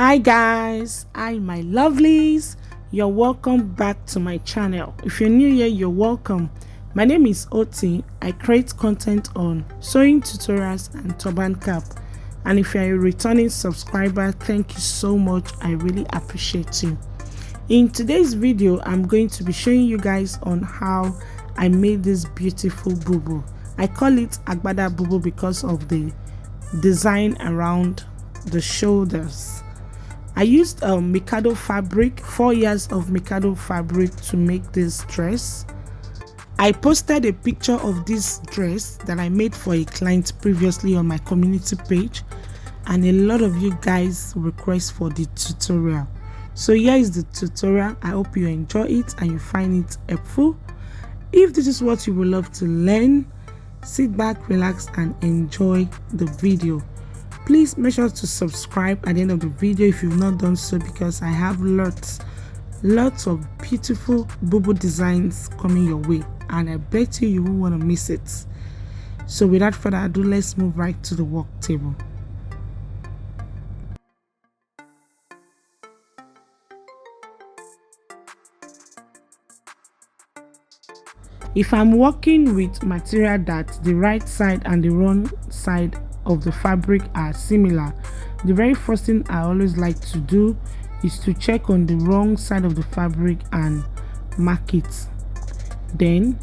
Hi guys, hi my lovelies, you're welcome back to my channel. If you're new here, you're welcome. My name is Oti. I create content on sewing tutorials and turban cap, and if you're a returning subscriber, thank you so much. I really appreciate you. In today's video, I'm going to be showing you guys on how I made this beautiful bubu. I call it agbada bubu because of the design around the shoulders. I used Mikado fabric, 4 years of Mikado fabric to make this dress. I posted a picture of this dress that I made for a client previously on my community page, and a lot of you guys request for the tutorial. So here is the tutorial. I hope you enjoy it and you find it helpful. If this is what you would love to learn, sit back, relax and enjoy the video. Please make sure to subscribe at the end of the video if you've not done so, because I have lots of beautiful bubu designs coming your way, and I bet you won't want to miss it. So without further ado, let's move right to the work table. If I'm working with material that the right side and the wrong side of the fabric are similar, the very first thing I always like to do is to check on the wrong side of the fabric and mark it. Then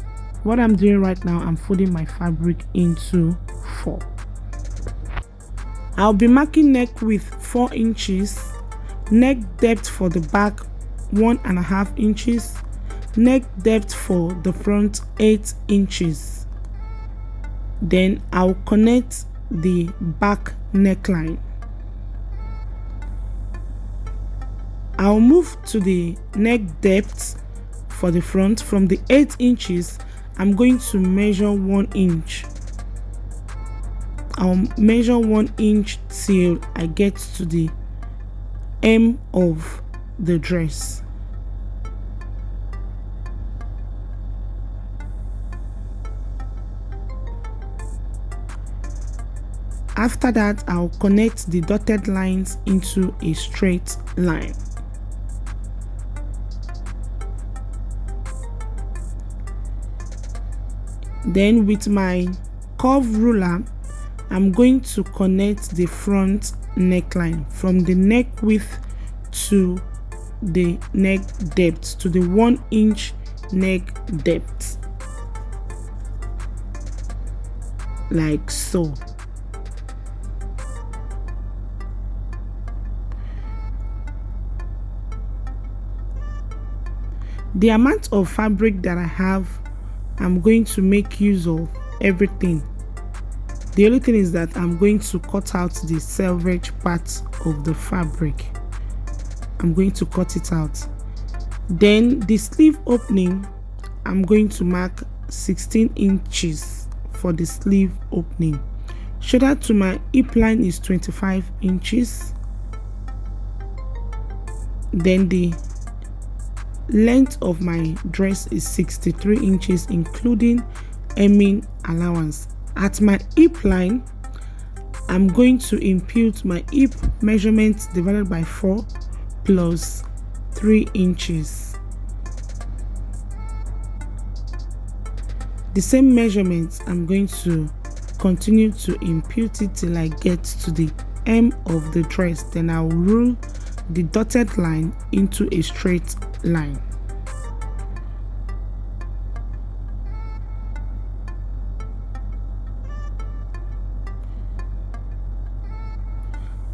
what I'm doing right now, I'm folding my fabric into 4. I'll be marking neck width 4 inches, neck depth for the back 1.5 inches, neck depth for the front 8 inches. Then I'll connect the back neckline. I'll move to the neck depth for the front. From the 8 inches, I'm going to measure 1 inch. I'll measure 1 inch till I get to the hem of the dress. After that, I'll connect the dotted lines into a straight line. Then with my curve ruler, I'm going to connect the front neckline from the neck width to the neck depth, to the 1 inch neck depth, like so. The amount of fabric that I have, I'm going to make use of everything. The only thing is that I'm going to cut out the selvage part of the fabric. I'm going to cut it out. Then the sleeve opening, I'm going to mark 16 inches for the sleeve opening. Shoulder to my hip line is 25 inches. Then the length of my dress is 63 inches, including hemming allowance. At my hip line, I'm going to impute my hip measurement divided by 4 plus 3 inches. The same measurements, I'm going to continue to impute it till I get to the hem of the dress. Then I'll rule the dotted line into a straight line.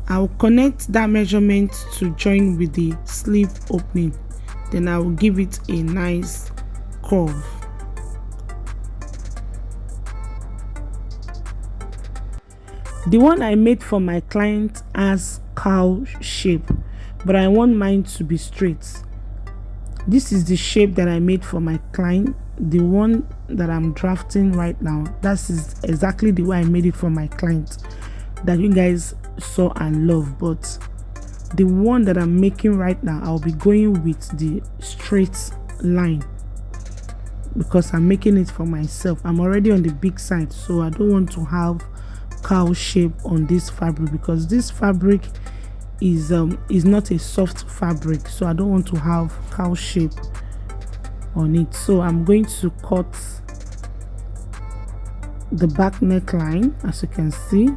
I'll connect that measurement to join with the sleeve opening. Then I will give it a nice curve. The one I made for my client has cow shape, but I want mine to be straight. This is the shape that I made for my client. The one that I'm drafting right now, that is exactly the way I made it for my client that you guys saw and love. But the one that I'm making right now, I'll be going with the straight line because I'm making it for myself. I'm already on the big side, so I don't want to have cow shape on this fabric, because this fabric is not a soft fabric, so I don't want to have cow shape on it. So I'm going to cut the back neckline, as you can see.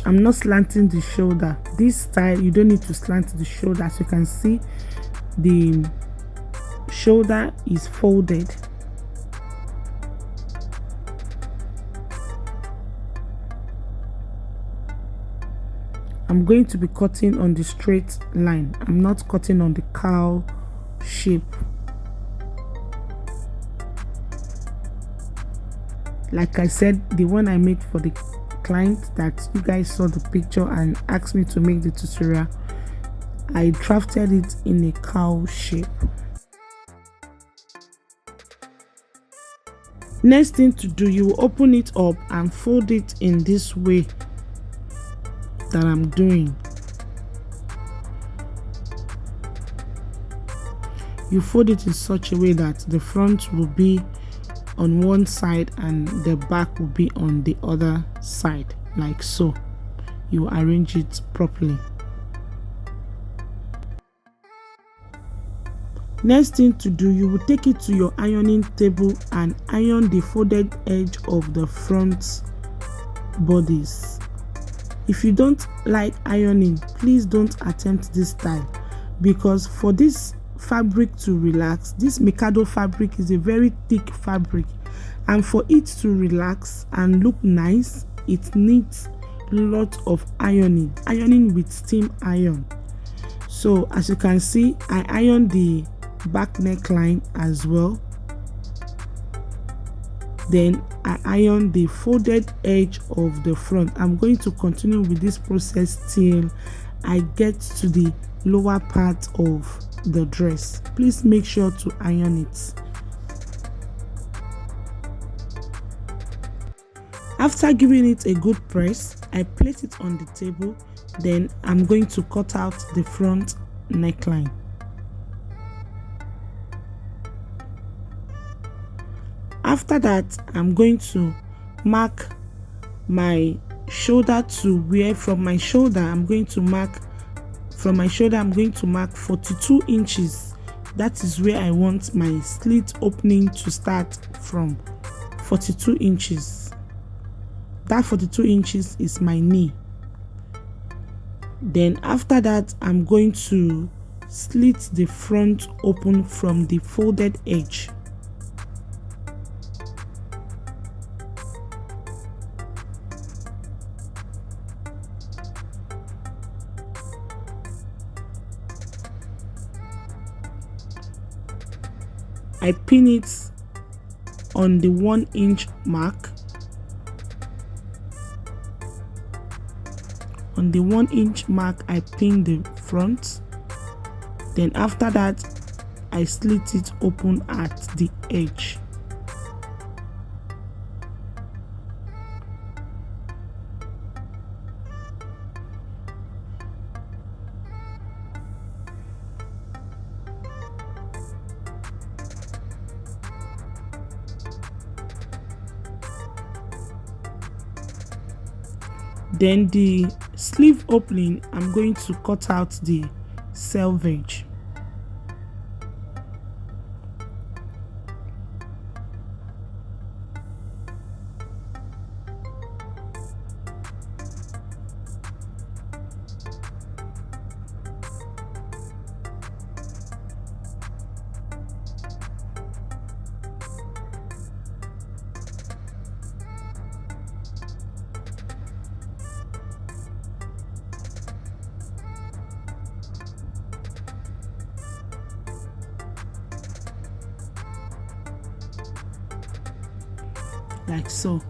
I'm not slanting the shoulder. This style, you don't need to slant the shoulder. As you can see, the shoulder is folded. I'm going to be cutting on the straight line. I'm not cutting on the cow shape. Like I said, the one I made for the client that you guys saw the picture and asked me to make the tutorial, I drafted it in a cow shape. Next thing to do, you open it up and fold it in this way that I'm doing. You fold it in such a way that the front will be on one side and the back will be on the other side, like so. You arrange it properly. Next thing to do, you will take it to your ironing table and iron the folded edge of the front bodies. If you don't like ironing, please don't attempt this style, because for this fabric to relax, this Mikado fabric is a very thick fabric, and for it to relax and look nice, it needs lot of ironing with steam iron. So as you can see, I ironed the back neckline as well. Then I iron the folded edge of the front. I'm going to continue with this process till I get to the lower part of the dress. Please make sure to iron it. After giving it a good press, I place it on the table. Then I'm going to cut out the front neckline. After that, I'm going to mark my shoulder to where from my shoulder I'm going to mark 42 inches. That is where I want my slit opening to start from. 42 inches. That 42 inches is my knee. Then after that, I'm going to slit the front open from the folded edge. I pin it on the 1 inch mark. On the 1 inch mark, I pin the front. Then after that, I slit it open at the edge. Then the sleeve opening, I'm going to cut out the selvage. Like so.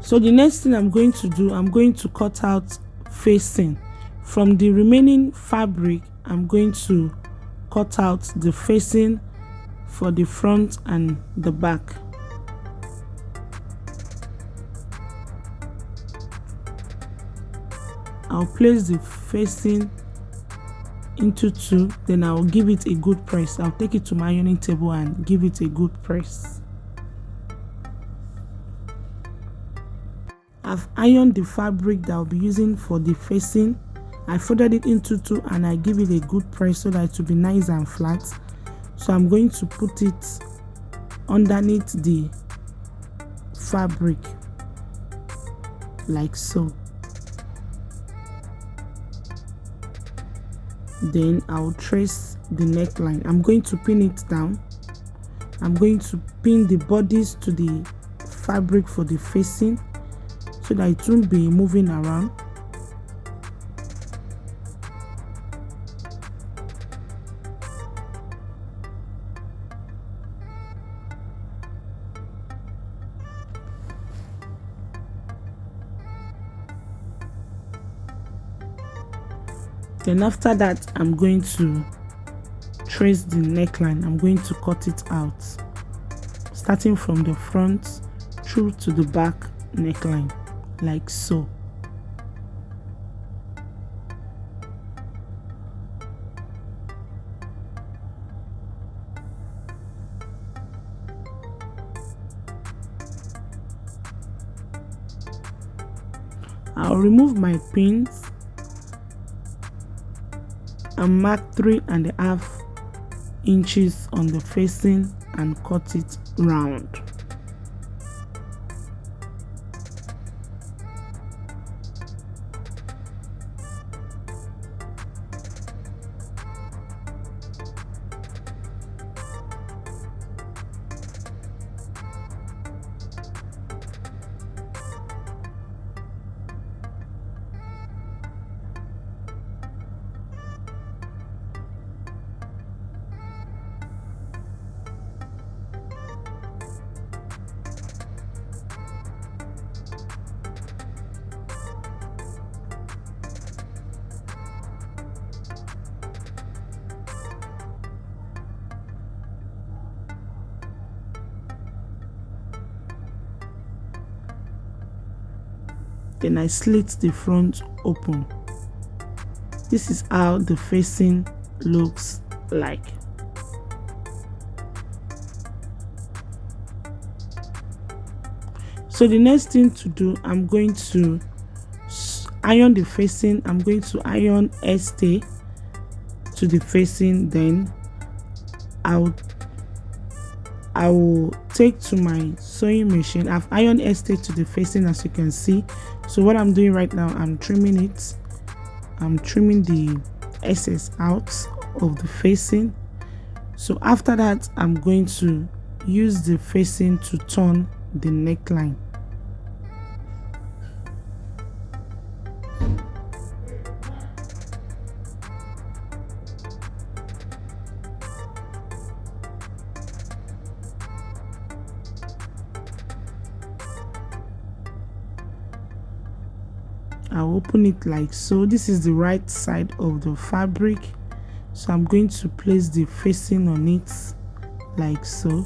So the next thing I'm going to do, I'm going to cut out facing. From the remaining fabric, I'm going to cut out the facing for the front and the back. I'll place the facing into two, then I'll give it a good press. I'll take it to my ironing table and give it a good press. I've ironed the fabric that I'll be using for the facing. I folded it into two and I give it a good press so that it will be nice and flat. So I'm going to put it underneath the fabric like so. Then I'll trace the neckline. I'm going to pin it down. I'm going to pin the bodies to the fabric for the facing so that it won't be moving around. Then after that, I'm going to trace the neckline. I'm going to cut it out, starting from the front through to the back neckline, like so. I'll remove my pins and mark 3.5 inches on the facing and cut it round. Then I slit the front open. This is how the facing looks like. So the next thing to do, I'm going to iron the facing. I'm going to iron stay to the facing. Then I will take to my sewing machine. I've ironed stay to the facing, as you can see. So what I'm doing right now, I'm trimming it. I'm trimming the excess out of the facing. So after that, I'm going to use the facing to turn the neckline. I'll open it like so. This is the right side of the fabric, so I'm going to place the facing on it like so.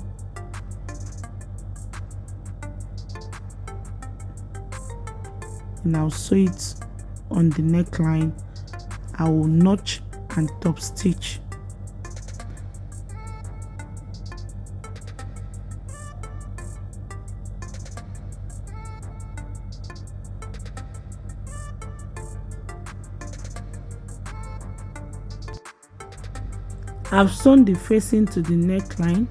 And I'll sew it on the neckline. I will notch and top stitch. I've sewn the facing to the neckline.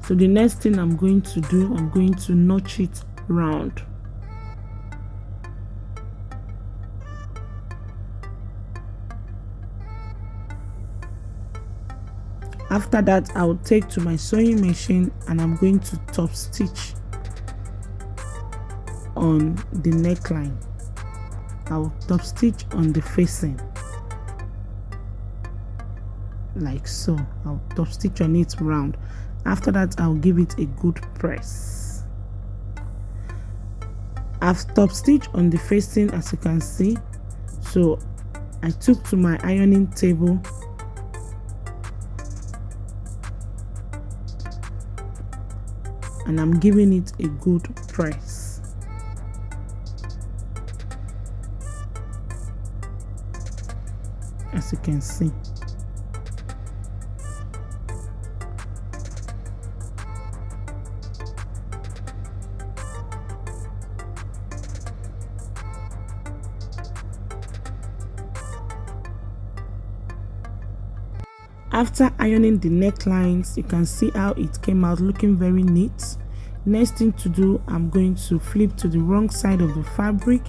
So the next thing I'm going to do, I'm going to notch it round. After that, I'll take to my sewing machine and I'm going to top stitch on the neckline. I'll top stitch on the facing like so. I'll top stitch on it round. After that, I'll give it a good press. I've top stitched on the facing, as you can see. So I took to my ironing table and I'm giving it a good press. as you can see. After ironing the necklines, you can see how it came out looking very neat. Next thing to do, I'm going to flip to the wrong side of the fabric.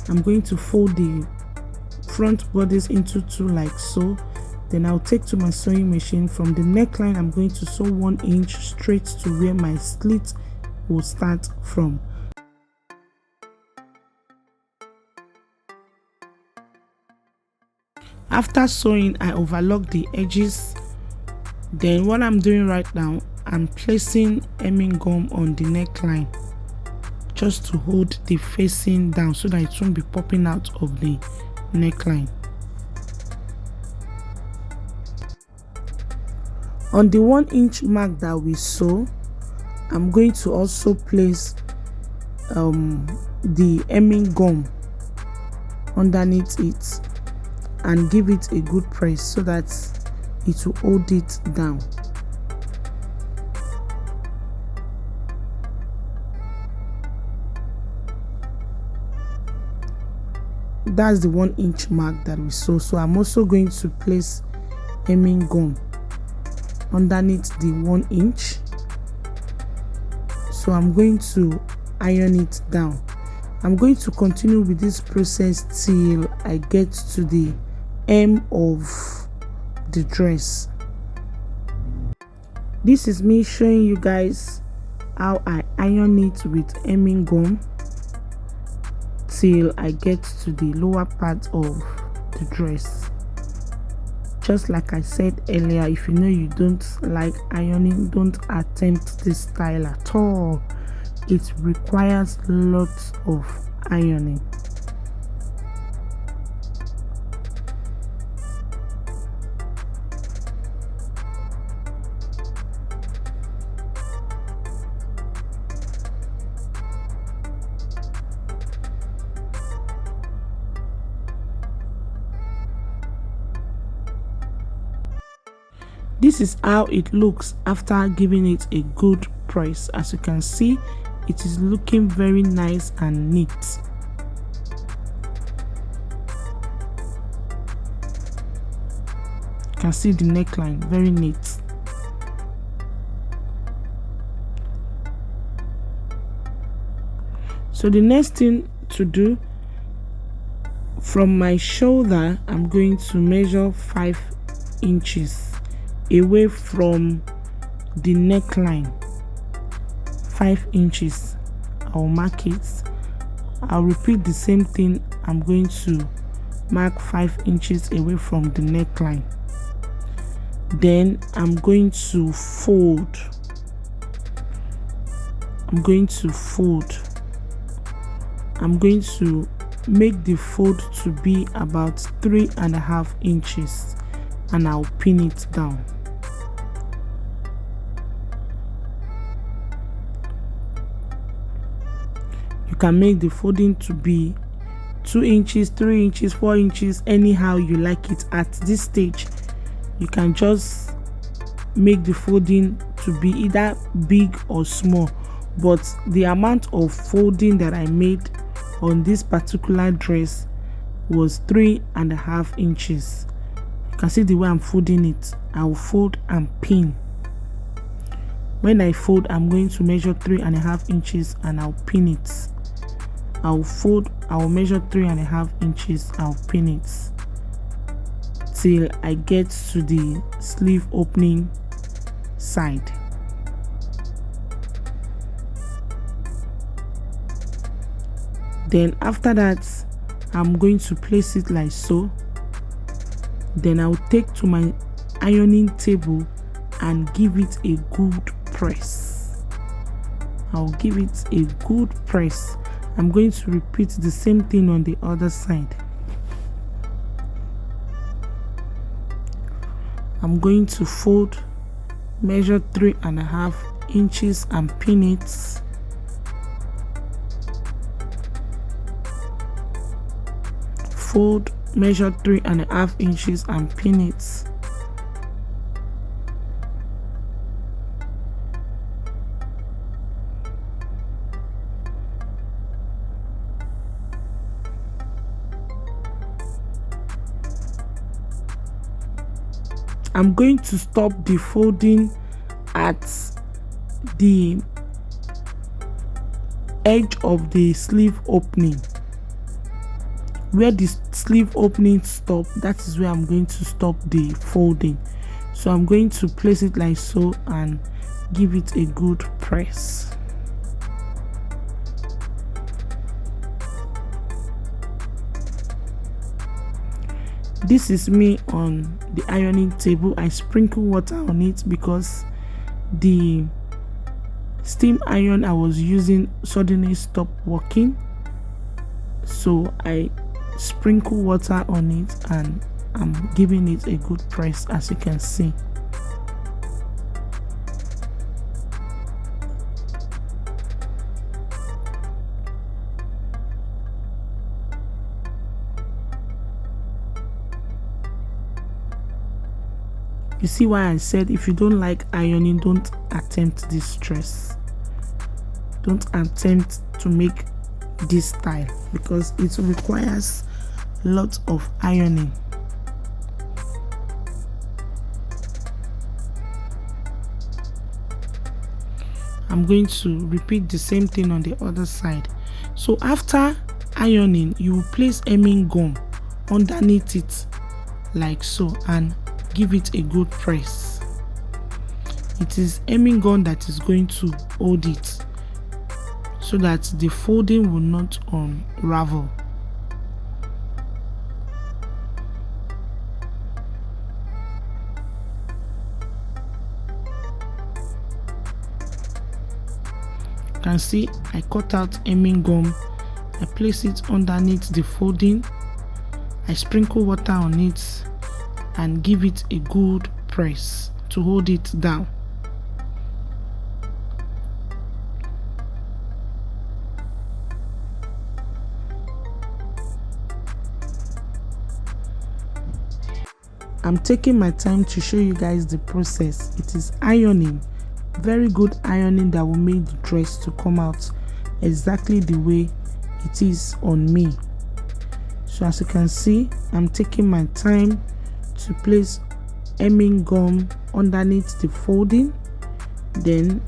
I'm going to fold the front bodice into two like so. Then I'll take to my sewing machine. From the neckline, I'm going to sew 1 inch straight to where my slit will start from. After sewing, I overlock the edges. Then what I'm doing right now, I'm placing hemming gum on the neckline just to hold the facing down so that it won't be popping out of the neckline. On the 1 inch mark that we sew, I'm going to also place the hemming gum underneath it and give it a good press so that it will hold it down. That's the 1 inch mark that we sew. So I'm also going to place hemming gum underneath the 1 inch. So I'm going to iron it down. I'm going to continue with this process till I get to the hem of the dress. This is me showing you guys how I iron it with hemming gum till I get to the lower part of the dress. Just like I said earlier, if you know you don't like ironing, don't attempt this style at all. It requires lots of ironing. This is how it looks after giving it a good press. As you can see, it is looking very nice and neat. You can see the neckline, very neat. So the next thing to do, from my shoulder, I'm going to measure 5 inches away from the neckline. 5 inches. I'll mark it. I'll repeat the same thing. I'm going to mark 5 inches away from the neckline. Then I'm going to fold. I'm going to make the fold to be about 3.5 inches and I'll pin it down. You can make the folding to be 2 inches, 3 inches, 4 inches, anyhow you like it. At this stage, you can just make the folding to be either big or small, but the amount of folding that I made on this particular dress was 3.5 inches. You can see the way I'm folding it. I will fold and pin. When I fold, I'm going to measure 3.5 inches and I'll pin it. I'll fold, I'll measure 3.5 inches, I'll pin it till I get to the sleeve opening side. Then after that, I'm going to place it like so. Then I'll take to my ironing table and give it a good press. I'll give it a good press. I'm going to repeat the same thing on the other side. I'm going to fold, measure 3.5 inches and pin it. Fold measure 3.5 inches and pin it. I'm going to stop the folding at the edge of the sleeve opening. Where the sleeve opening stop, that is where I'm going to stop the folding. So I'm going to place it like so and give it a good press. This is me on the ironing table. I sprinkle water on it because the steam iron I was using suddenly stopped working, so I sprinkle water on it and I'm giving it a good press, as you can see. You see why I said if you don't like ironing, don't attempt this stress. Don't attempt to make this style because it requires lots of ironing. I'm going to repeat the same thing on the other side. So after ironing, you will place hemming gum underneath it like so and give it a good press. It is hemming gum that is going to hold it so that the folding will not unravel. You can see I cut out hemming gum, I place it underneath the folding, I sprinkle water on it and give it a good press to hold it down. I'm taking my time to show you guys the process. It is ironing, very good ironing that will make the dress to come out exactly the way it is on me. So as you can see, I'm taking my time to place hemming gum underneath the folding, then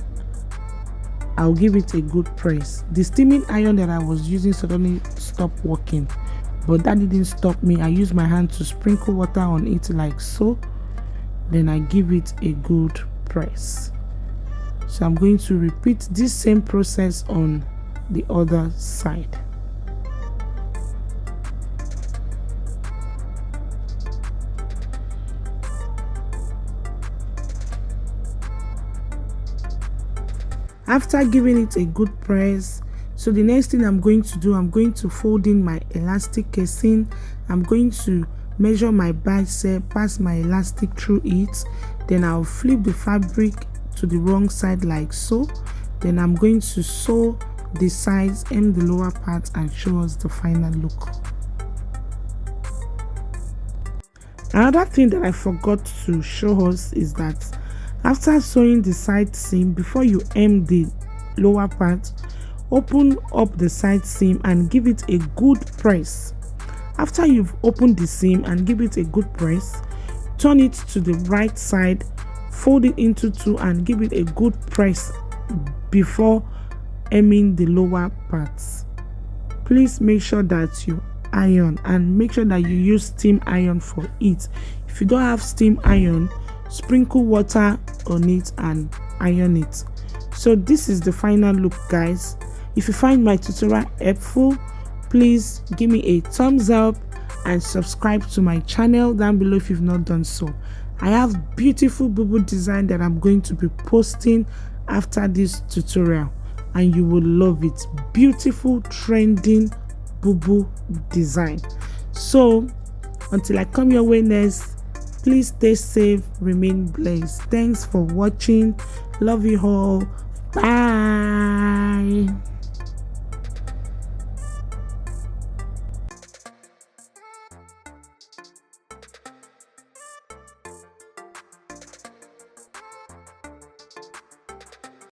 I'll give it a good press. The steaming iron that I was using suddenly stopped working, but that didn't stop me. I use my hand to sprinkle water on it like so, then I give it a good press. So I'm going to repeat this same process on the other side. After giving it a good press, so the next thing I'm going to do, I'm going to fold in my elastic casing. I'm going to measure my bicep, pass my elastic through it, then I'll flip the fabric to the wrong side like so. Then I'm going to sew the sides, hem the lower part and show us the final look. Another thing that I forgot to show us is that after sewing the side seam, before you hem the lower part, open up the side seam and give it a good press. After you've opened the seam and give it a good press, turn it to the right side, fold it into two and give it a good press before hemming the lower parts. Please make sure that you iron and make sure that you use steam iron for it. If you don't have steam iron, sprinkle water on it and iron it. So this is the final look, guys. If you find my tutorial helpful, please give me a thumbs up and subscribe to my channel down below if you've not done so. I have beautiful Bubu design that I'm going to be posting after this tutorial and you will love it. Beautiful trending Bubu design. So until I come your way next, please stay safe, remain blessed. Thanks for watching. Love you all. Bye.